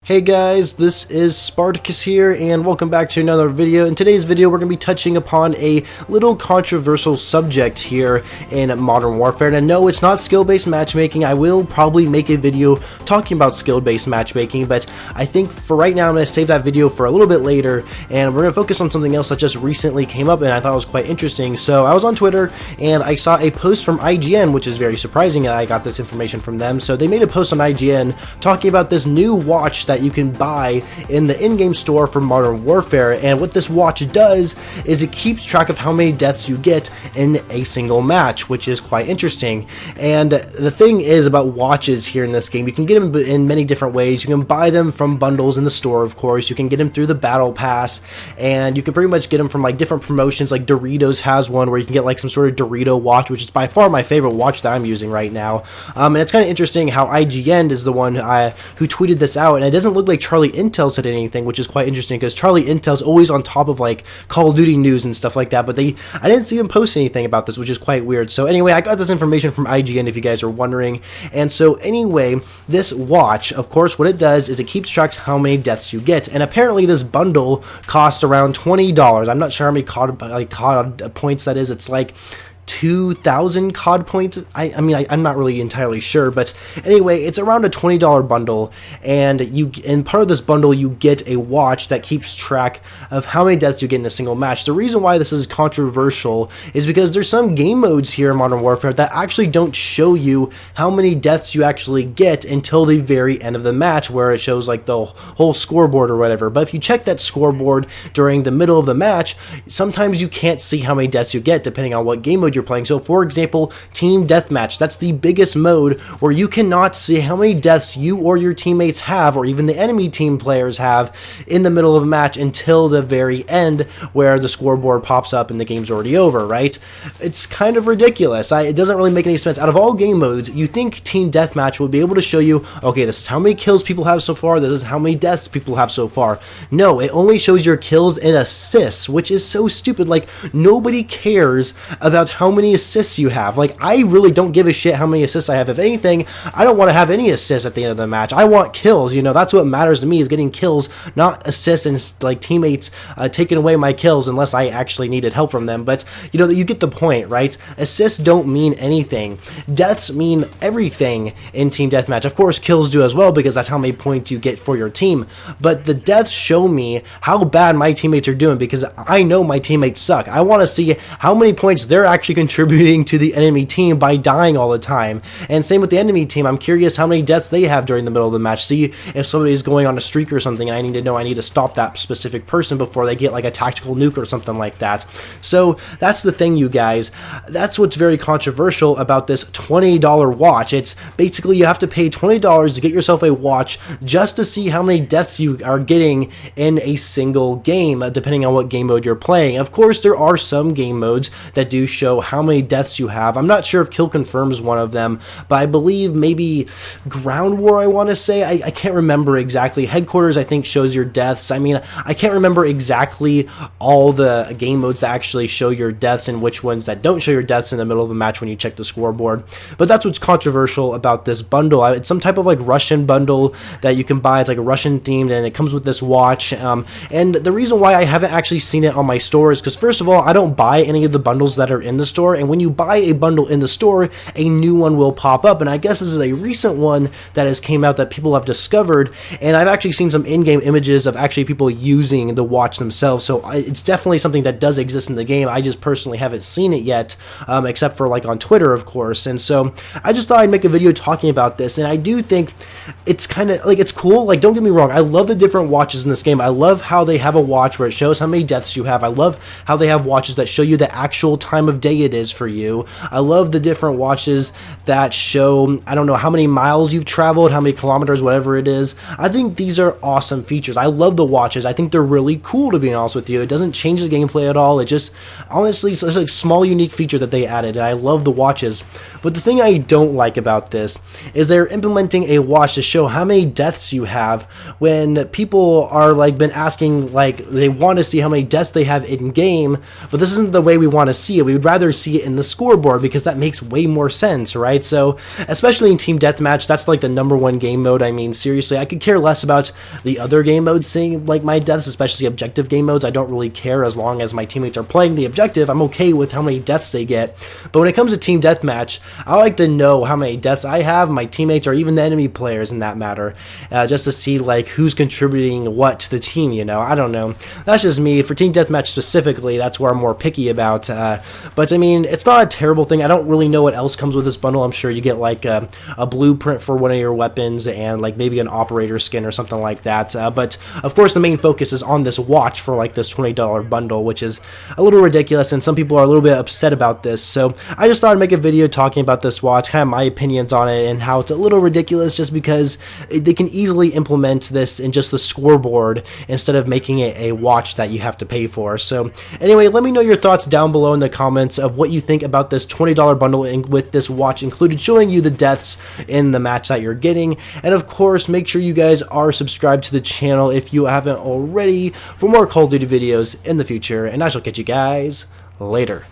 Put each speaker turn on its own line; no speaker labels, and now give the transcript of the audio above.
Hey guys, this is Spartacus here, and welcome back to another video. In today's video, we're going to be touching upon a little controversial subject here in Modern Warfare. And I know it's not skill-based matchmaking. I will probably make a video talking about skill-based matchmaking, but I think for right now, I'm going to save that video for a little bit later, and we're going to focus on something else that just recently came up, and I thought it was quite interesting. So I was on Twitter, and I saw a post from IGN, which is very surprising that I got this information from them. So they made a post on IGN talking about this new watch that you can buy in the in-game store for Modern Warfare, and what this watch does is it keeps track of how many deaths you get in a single match, which is quite interesting. And the thing is about watches here in this game, you can get them in many different ways. You can buy them from bundles in the store, of course. You can get them through the battle pass, and you can pretty much get them from like different promotions. Like Doritos has one where you can get like some sort of Dorito watch, which is by far my favorite watch that I'm using right now. And it's kind of interesting how IGN is the one who tweeted this out, and it doesn't look like Charlie Intel said anything, which is quite interesting because Charlie Intel's always on top of like Call of Duty news and stuff like that, but I didn't see them post anything about this, which is quite weird. So anyway, I got this information from IGN if you guys are wondering. And so anyway, this watch, of course, what it does is it keeps track of how many deaths you get, and apparently this bundle costs around $20. I'm not sure how many COD points that is. It's like 2,000 COD points. I'm not really entirely sure, but anyway, it's around a $20 bundle, and part of this bundle you get a watch that keeps track of how many deaths you get in a single match. The reason why this is controversial is because there's some game modes here in Modern Warfare that actually don't show you how many deaths you actually get until the very end of the match, where it shows like the whole scoreboard or whatever. But if you check that scoreboard during the middle of the match, sometimes you can't see how many deaths you get depending on what game mode you're playing. So for example, Team Deathmatch, that's the biggest mode where you cannot see how many deaths you or your teammates have, or even the enemy team players have, in the middle of a match until the very end where the scoreboard pops up and the game's already over, right? It's kind of ridiculous. It doesn't really make any sense. Out of all game modes, you think Team Deathmatch would be able to show you, okay, this is how many kills people have so far, this is how many deaths people have so far. No, it only shows your kills and assists, which is so stupid. Like, nobody cares about how many assists you have. Like, I really don't give a shit how many assists I have. If anything, I don't want to have any assists at the end of the match. I want kills. You know, that's what matters to me, is getting kills, not assists and like teammates taking away my kills unless I actually needed help from them. But you know, you get the point, right? Assists don't mean anything. Deaths mean everything in Team Deathmatch. Of course, kills do as well, because that's how many points you get for your team. But the deaths show me how bad my teammates are doing, because I know my teammates suck. I want to see how many points they're actually contributing to the enemy team by dying all the time. And same with the enemy team. I'm curious how many deaths they have during the middle of the match. See if somebody's going on a streak or something, and I need to know, I need to stop that specific person before they get like a tactical nuke or something like that. So that's the thing, you guys. That's what's very controversial about this $20 watch. It's basically you have to pay $20 to get yourself a watch just to see how many deaths you are getting in a single game, depending on what game mode you're playing. Of course, there are some game modes that do show how many deaths you have. I'm not sure if Kill Confirm is one of them, but I believe maybe Ground War, I want to say. I can't remember exactly. Headquarters, I think, shows your deaths. I mean, I can't remember exactly all the game modes that actually show your deaths and which ones that don't show your deaths in the middle of a match when you check the scoreboard. But that's what's controversial about this bundle. It's some type of like Russian bundle that you can buy. It's like a Russian themed, and it comes with this watch. And the reason why I haven't actually seen it on my store is because, first of all, I don't buy any of the bundles that are in the store, and when you buy a bundle in the store, a new one will pop up. And I guess this is a recent one that has came out that people have discovered, and I've actually seen some in-game images of actually people using the watch themselves. So it's definitely something that does exist in the game. I just personally haven't seen it yet, except for like on Twitter, of course. And so I just thought I'd make a video talking about this, and I do think it's kind of like, it's cool. Like, don't get me wrong, I love the different watches in this game. I love how they have a watch where it shows how many deaths you have. I love how they have watches that show you the actual time of day it is for you. I love the different watches that show, I don't know, how many miles you've traveled, how many kilometers, whatever it is. I think these are awesome features. I love the watches. I think they're really cool, to be honest with you. It doesn't change the gameplay at all. It just, honestly, it's a small, unique feature that they added, and I love the watches. But the thing I don't like about this is they're implementing a watch to show how many deaths you have, when people are like been asking, like, they want to see how many deaths they have in game, but this isn't the way we want to see it. We would rather rather see it in the scoreboard because that makes way more sense, right? So especially in Team Deathmatch, that's like the #1 game mode. I mean, seriously, I could care less about the other game modes seeing like my deaths, especially objective game modes. I don't really care as long as my teammates are playing the objective. I'm okay with how many deaths they get. But when it comes to Team Deathmatch, I like to know how many deaths I have, my teammates, or even the enemy players in that matter, just to see like who's contributing what to the team, you know? I don't know. That's just me. For Team Deathmatch specifically, that's where I'm more picky about. But I mean, it's not a terrible thing. I don't really know what else comes with this bundle. I'm sure you get like a blueprint for one of your weapons and like maybe an operator skin or something like that. But of course, the main focus is on this watch for like this $20 bundle, which is a little ridiculous, and some people are a little bit upset about this. So I just thought I'd make a video talking about this watch, kind of my opinions on it, and how it's a little ridiculous just because they can easily implement this in just the scoreboard instead of making it a watch that you have to pay for. So anyway, let me know your thoughts down below in the comments of what you think about this $20 bundle with this watch included, showing you the deaths in the match that you're getting. And of course, make sure you guys are subscribed to the channel if you haven't already for more Call of Duty videos in the future, and I shall catch you guys later.